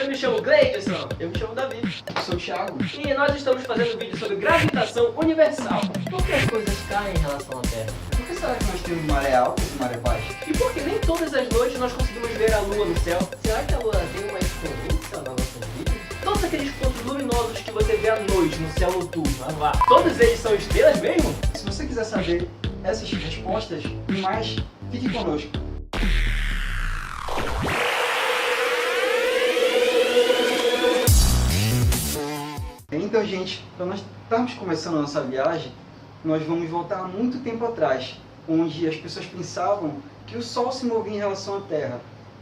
Eu me chamo Gleidson. Eu me chamo Davi. Eu sou o Thiago. E nós estamos fazendo um vídeo sobre gravitação universal. Por que as coisas caem em relação à Terra? Por que será que nós temos maré alta e maré baixa? E por que nem todas as noites nós conseguimos ver a Lua no céu? Será que a Lua tem uma influência nas nossas vidas? Todos aqueles pontos luminosos que você vê à noite no céu noturno, todos eles são estrelas mesmo? Se você quiser saber essas respostas e mais, fique conosco. Então, gente, para nós estarmos começando a nossa viagem, nós vamos voltar há muito tempo atrás, onde as pessoas pensavam que o Sol se movia em relação à Terra.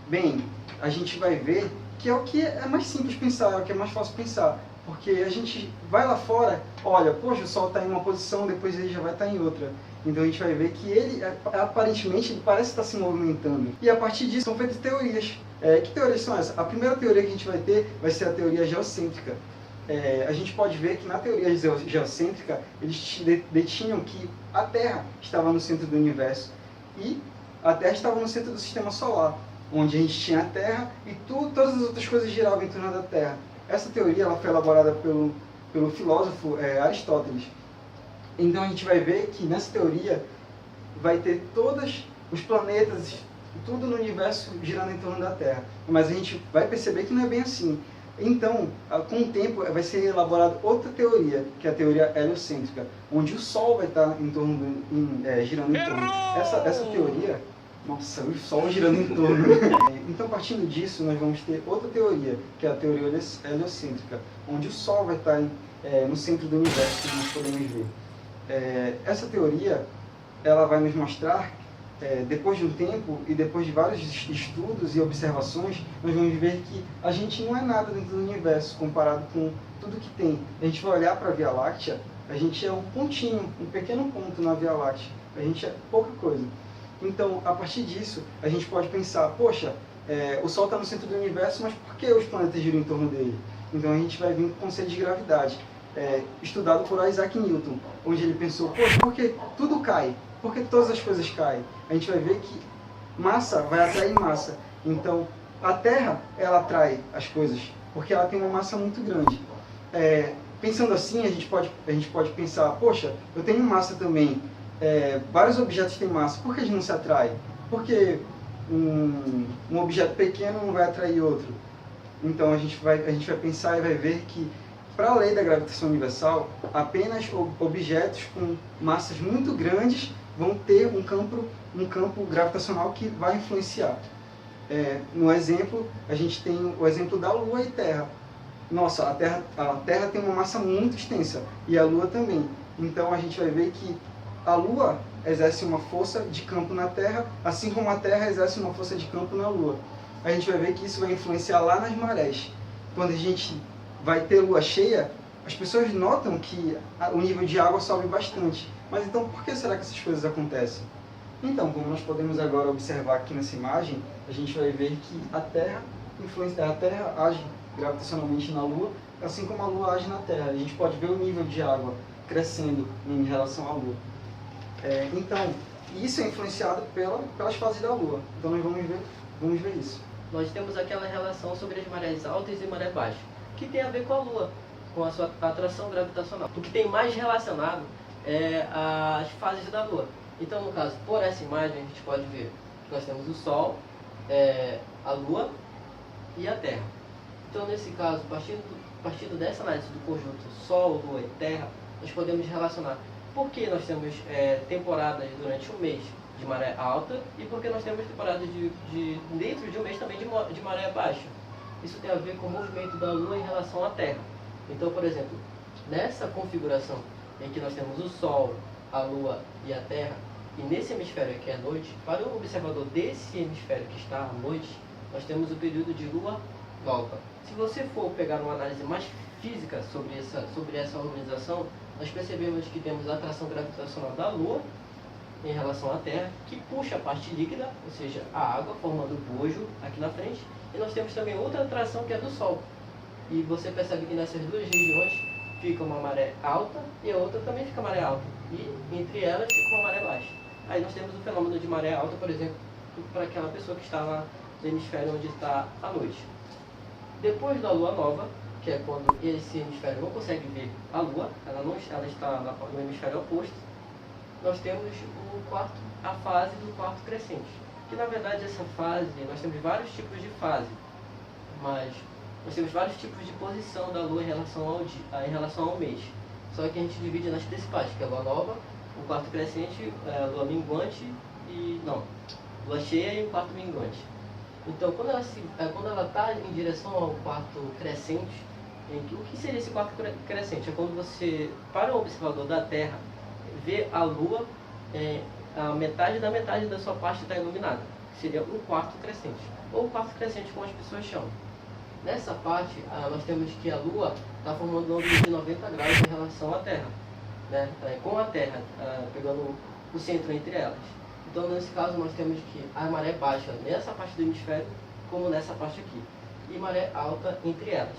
Bem, a gente vai ver que é o que é mais simples pensar, é o que é mais fácil pensar, porque a gente vai lá fora, olha, poxa, o Sol está em uma posição, depois ele já vai estar em outra. Então a gente vai ver que ele, aparentemente, ele parece estar se movimentando. E a partir disso são feitas teorias. Que teorias são essas? A primeira teoria que a gente vai ter vai ser a teoria geocêntrica. A gente pode ver que na teoria geocêntrica eles detinham que a Terra estava no centro do universo e a Terra estava no centro do sistema solar, onde a gente tinha a Terra e todas as outras coisas giravam em torno da Terra. Essa teoria ela foi elaborada pelo filósofo Aristóteles. Então a gente vai ver que nessa teoria vai ter todos os planetas, tudo no universo girando em torno da Terra. Mas a gente vai perceber que não é bem assim. Então, com o tempo, vai ser elaborada outra teoria, que é a teoria heliocêntrica, onde o Sol vai estar girando em torno. Essa teoria, nossa, o Sol girando em torno. Então, partindo disso, nós vamos ter outra teoria, que é a teoria heliocêntrica, onde o Sol vai estar no centro do universo, como nós podemos ver. Essa teoria, ela vai nos mostrar, depois de um tempo e depois de vários estudos e observações, nós vamos ver que a gente não é nada dentro do universo comparado com tudo que tem. A gente vai olhar para a Via Láctea, a gente é um pontinho, um pequeno ponto na Via Láctea, a gente é pouca coisa. Então, a partir disso, a gente pode pensar, poxa, o Sol está no centro do universo, mas por que os planetas giram em torno dele? Então a gente vai vir com o conceito de gravidade, estudado por Isaac Newton, onde ele pensou, poxa, por que tudo cai? Por que todas as coisas caem? A gente vai ver que massa vai atrair massa. Então, a Terra, ela atrai as coisas, porque ela tem uma massa muito grande. Pensando assim, a gente pode pensar, poxa, eu tenho massa também, vários objetos têm massa, por que eles não se atraem? Porque um objeto pequeno não vai atrair outro. Então, a gente vai pensar e vai ver que, para a lei da gravitação universal, apenas objetos com massas muito grandes vão ter um campo gravitacional que vai influenciar. No exemplo, a gente tem o exemplo da Lua e Terra. Nossa, a Terra tem uma massa muito extensa e a Lua também. Então a gente vai ver que a Lua exerce uma força de campo na Terra, assim como a Terra exerce uma força de campo na Lua. A gente vai ver que isso vai influenciar lá nas marés. Quando a gente vai ter lua cheia, as pessoas notam que o nível de água sobe bastante. Mas então, por que será que essas coisas acontecem? Então, como nós podemos agora observar aqui nessa imagem, a gente vai ver que a Terra age gravitacionalmente na Lua, assim como a Lua age na Terra. A gente pode ver o nível de água crescendo em relação à Lua. Então, isso é influenciado pelas fases da Lua. Então, nós vamos ver isso. Nós temos aquela relação sobre as marés altas e maré baixa, que tem a ver com a Lua, com a sua atração gravitacional. O que tem mais relacionado é as fases da Lua. Então, no caso, por essa imagem, a gente pode ver que nós temos o Sol, a Lua e a Terra. Então, nesse caso, partindo dessa análise do conjunto Sol, Lua e Terra, nós podemos relacionar por que nós temos temporadas durante um mês de maré alta e por que nós temos temporadas dentro de um mês também de maré baixa. Isso tem a ver com o movimento da Lua em relação à Terra. Então, por exemplo, nessa configuração em que nós temos o Sol, a Lua e a Terra, e nesse hemisfério aqui é noite, para o observador desse hemisfério que está à noite, nós temos o período de Lua nova. Se você for pegar uma análise mais física sobre essa organização, nós percebemos que temos a atração gravitacional da Lua em relação à Terra, que puxa a parte líquida, ou seja, a água, formando o bojo aqui na frente, e nós temos também outra atração que é do Sol. E você percebe que nessas duas regiões fica uma maré alta e a outra também fica maré alta. E entre elas fica uma maré baixa. Aí nós temos o fenômeno de maré alta, por exemplo, para aquela pessoa que está lá no hemisfério onde está a noite. Depois da lua nova, que é quando esse hemisfério não consegue ver a lua, ela está no hemisfério oposto, nós temos a fase do quarto crescente. Que na verdade essa fase, nós temos vários tipos de fase, mas nós temos vários tipos de posição da lua em relação ao mês. Só que a gente divide nas principais, que é a lua nova, o quarto crescente, a lua minguante lua cheia e o quarto minguante. Então, quando ela está em direção ao quarto crescente, o que seria esse quarto crescente? É quando você, para o observador da Terra, vê a lua, a metade da sua parte está iluminada, que seria o quarto crescente, ou o quarto crescente, como as pessoas chamam. Nessa parte, nós temos que a lua está formando um ângulo de 90 graus em relação à Terra, né? Com a Terra pegando o centro entre elas. Então, nesse caso, nós temos que a maré baixa nessa parte do hemisfério, como nessa parte aqui, e maré alta entre elas.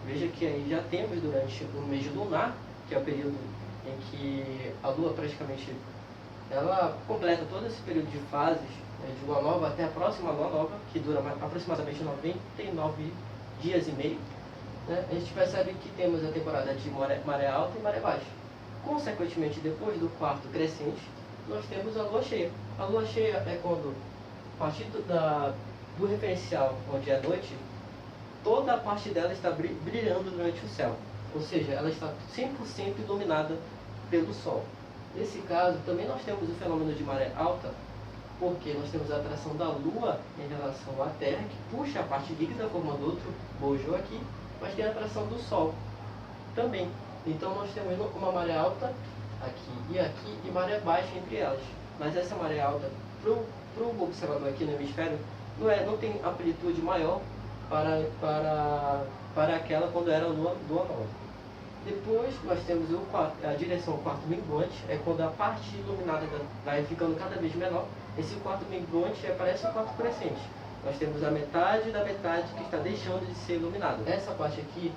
Veja que aí já temos durante o mês lunar, que é o período em que a lua praticamente ela completa todo esse período de fases, de lua nova até a próxima lua nova, que dura aproximadamente 99 dias e meio, né? A gente percebe que temos a temporada de maré alta e maré baixa. Consequentemente, depois do quarto crescente, nós temos a lua cheia. A lua cheia é quando, a partir do referencial, onde é noite, toda a parte dela está brilhando durante o céu. Ou seja, ela está 100% iluminada pelo sol. Nesse caso, também nós temos o fenômeno de maré alta, porque nós temos a atração da lua em relação à Terra, que puxa a parte líquida formando outro bojo aqui, mas tem a atração do sol também. Então nós temos uma maré alta aqui e maré baixa entre elas. Mas essa maré alta, para o observador aqui no hemisfério, não tem amplitude maior para aquela quando era a lua nova. Depois nós temos a direção ao quarto minguante, é quando a parte iluminada vai ficando cada vez menor. Esse quarto minguante parece um quarto crescente. Nós temos a metade da metade que está deixando de ser iluminada. Essa parte aqui,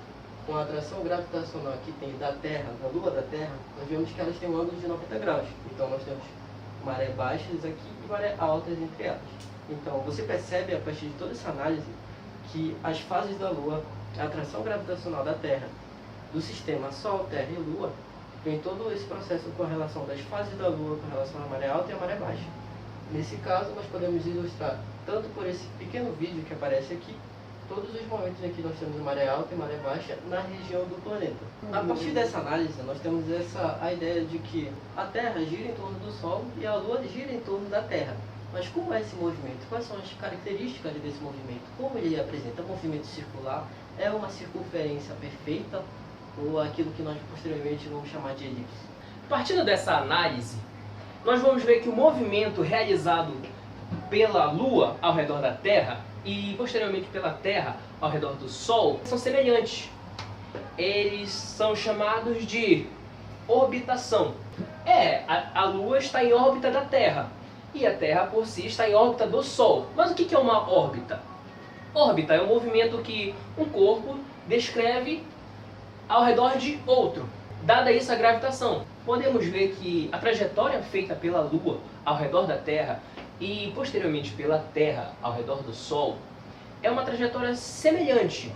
com a atração gravitacional que tem da Terra, da Lua da Terra, nós vemos que elas têm um ângulo de 90 graus. Então nós temos maré baixas aqui e maré altas entre elas. Então você percebe, a partir de toda essa análise, que as fases da Lua, a atração gravitacional da Terra, do sistema Sol, Terra e Lua, vem todo esse processo com a relação das fases da Lua com relação à maré alta e à maré baixa. Nesse caso, nós podemos ilustrar, tanto por esse pequeno vídeo que aparece aqui, todos os momentos em que nós temos maré alta e maré baixa na região do planeta. A partir dessa análise, nós temos a ideia de que a Terra gira em torno do Sol e a Lua gira em torno da Terra. Mas como é esse movimento? Quais são as características desse movimento? Como ele apresenta? Movimento circular? É uma circunferência perfeita? Ou aquilo que nós posteriormente vamos chamar de elipse? Partindo dessa análise, nós vamos ver que o movimento realizado pela Lua ao redor da Terra e posteriormente pela Terra ao redor do Sol são semelhantes. Eles são chamados de orbitação. A Lua está em órbita da Terra e a Terra por si está em órbita do Sol. Mas o que é uma órbita? Órbita é um movimento que um corpo descreve ao redor de outro, dada isso a gravitação. Podemos ver que a trajetória feita pela Lua ao redor da Terra e posteriormente pela Terra ao redor do Sol é uma trajetória semelhante.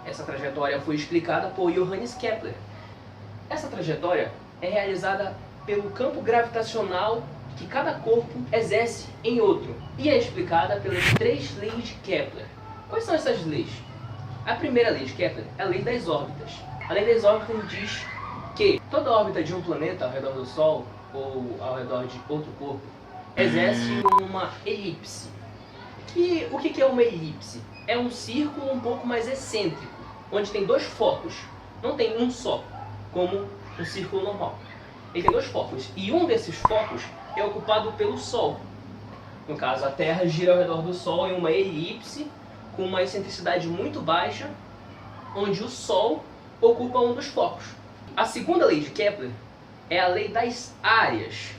Essa trajetória foi explicada por Johannes Kepler. Essa trajetória é realizada pelo campo gravitacional que cada corpo exerce em outro e é explicada pelas 3 leis de Kepler. Quais são essas leis? A primeira lei de Kepler é a lei das órbitas. A lei das órbitas diz que toda órbita de um planeta ao redor do Sol ou ao redor de outro corpo exerce uma elipse. E o que é uma elipse? É um círculo um pouco mais excêntrico, onde tem 2 focos. Não tem um só, como um círculo normal. Ele tem 2 focos, e um desses focos é ocupado pelo Sol. No caso, a Terra gira ao redor do Sol em uma elipse com uma excentricidade muito baixa, onde o Sol ocupa um dos focos. A segunda lei de Kepler é a lei das áreas.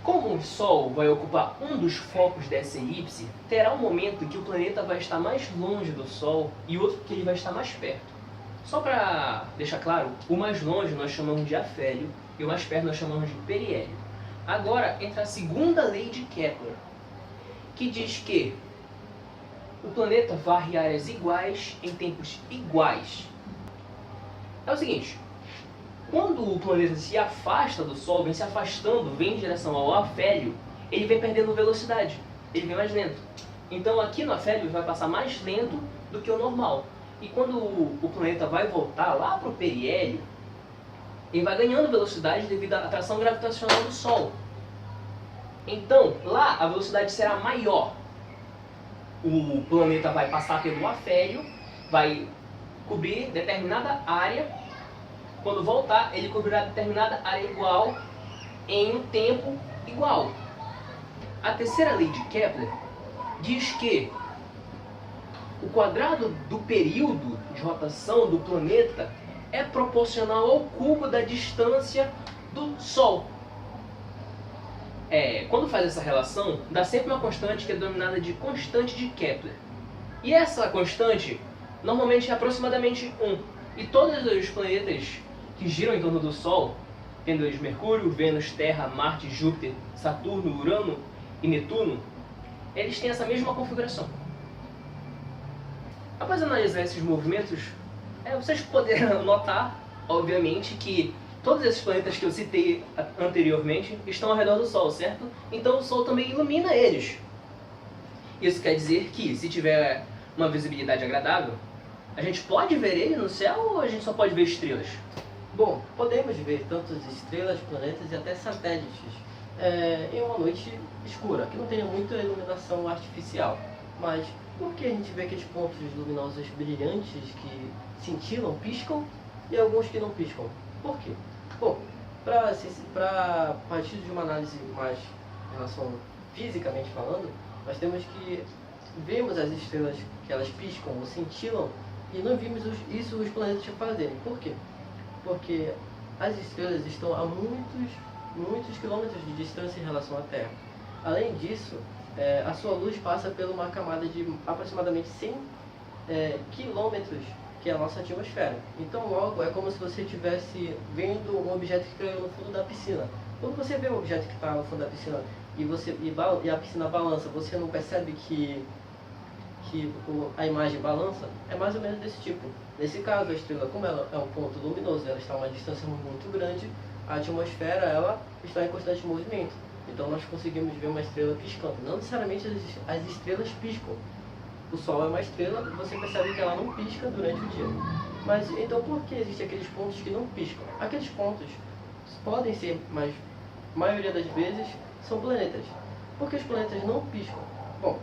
Como o Sol vai ocupar um dos focos dessa elipse, terá um momento em que o planeta vai estar mais longe do Sol e outro que ele vai estar mais perto. Só para deixar claro, o mais longe nós chamamos de afélio e o mais perto nós chamamos de periélio. Agora entra a segunda lei de Kepler, que diz que o planeta varre áreas iguais em tempos iguais. É o seguinte, quando o planeta se afasta do Sol, vem se afastando, vem em direção ao afélio, ele vem perdendo velocidade, ele vem mais lento. Então aqui no afélio ele vai passar mais lento do que o normal. E quando o planeta vai voltar lá para o periélio, ele vai ganhando velocidade devido à atração gravitacional do Sol. Então lá a velocidade será maior. O planeta vai passar pelo afélio, vai cobrir determinada área. Quando voltar, ele cobrirá determinada área igual em um tempo igual. A terceira lei de Kepler diz que o quadrado do período de rotação do planeta é proporcional ao cubo da distância do Sol. Quando faz essa relação, dá sempre uma constante que é denominada de constante de Kepler. E essa constante normalmente é aproximadamente 1. E todos os planetas que giram em torno do Sol, tendo eles Mercúrio, Vênus, Terra, Marte, Júpiter, Saturno, Urano e Netuno, eles têm essa mesma configuração. Após analisar esses movimentos, vocês poderão notar, obviamente, que todos esses planetas que eu citei anteriormente estão ao redor do Sol, certo? Então o Sol também ilumina eles. Isso quer dizer que, se tiver uma visibilidade agradável, a gente pode ver ele no céu ou a gente só pode ver estrelas? Bom, podemos ver tantas estrelas, planetas e até satélites em uma noite escura, que não tenha muita iluminação artificial. Mas por que a gente vê aqueles pontos luminosos brilhantes que cintilam, piscam, e alguns que não piscam? Por quê? Bom, para partir de uma análise mais em relação fisicamente falando, nós temos que vemos as estrelas que elas piscam ou cintilam e não vimos isso os planetas fazerem. Por quê? Porque as estrelas estão a muitos quilômetros de distância em relação à Terra. Além disso, a sua luz passa por uma camada de aproximadamente 100 quilômetros, que é a nossa atmosfera. Então logo é como se você estivesse vendo um objeto que caiu no fundo da piscina. Quando você vê um objeto que está no fundo da piscina e a piscina balança, você não percebe que a imagem balança? É mais ou menos desse tipo. Nesse caso, a estrela, como ela é um ponto luminoso, ela está a uma distância muito grande, a atmosfera ela está em constante movimento. Então nós conseguimos ver uma estrela piscando. Não necessariamente as estrelas piscam. O Sol é uma estrela e você percebe que ela não pisca durante o dia. Mas então por que existem aqueles pontos que não piscam? Aqueles pontos podem ser, mas a maioria das vezes são planetas. Por que os planetas não piscam? Bom,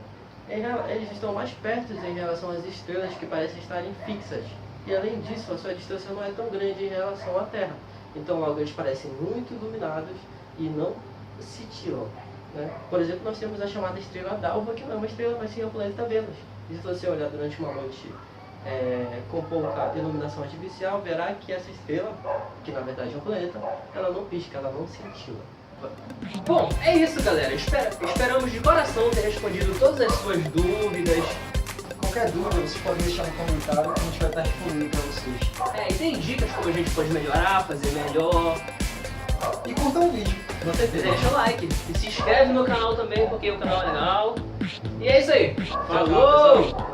eles estão mais perto em relação às estrelas que parecem estarem fixas. E além disso, a sua distância não é tão grande em relação à Terra. Então logo eles parecem muito iluminados e não cintilam, né? Por exemplo, nós temos a chamada estrela d'alva, que não é uma estrela, mas sim é o planeta Vênus. E se você olhar durante uma noite com pouca iluminação artificial, verá que essa estrela, que na verdade é um planeta, ela não pisca, ela não cintila. Bom, é isso, galera. Esperamos de coração ter respondido todas as suas dúvidas. Qualquer dúvida, vocês podem deixar no comentário que a gente vai estar respondendo para vocês. E tem dicas como a gente pode melhorar, fazer melhor. E curta o vídeo. Com certeza, deixa o like. E se inscreve no canal também, porque o canal é legal. E é isso aí. Falou!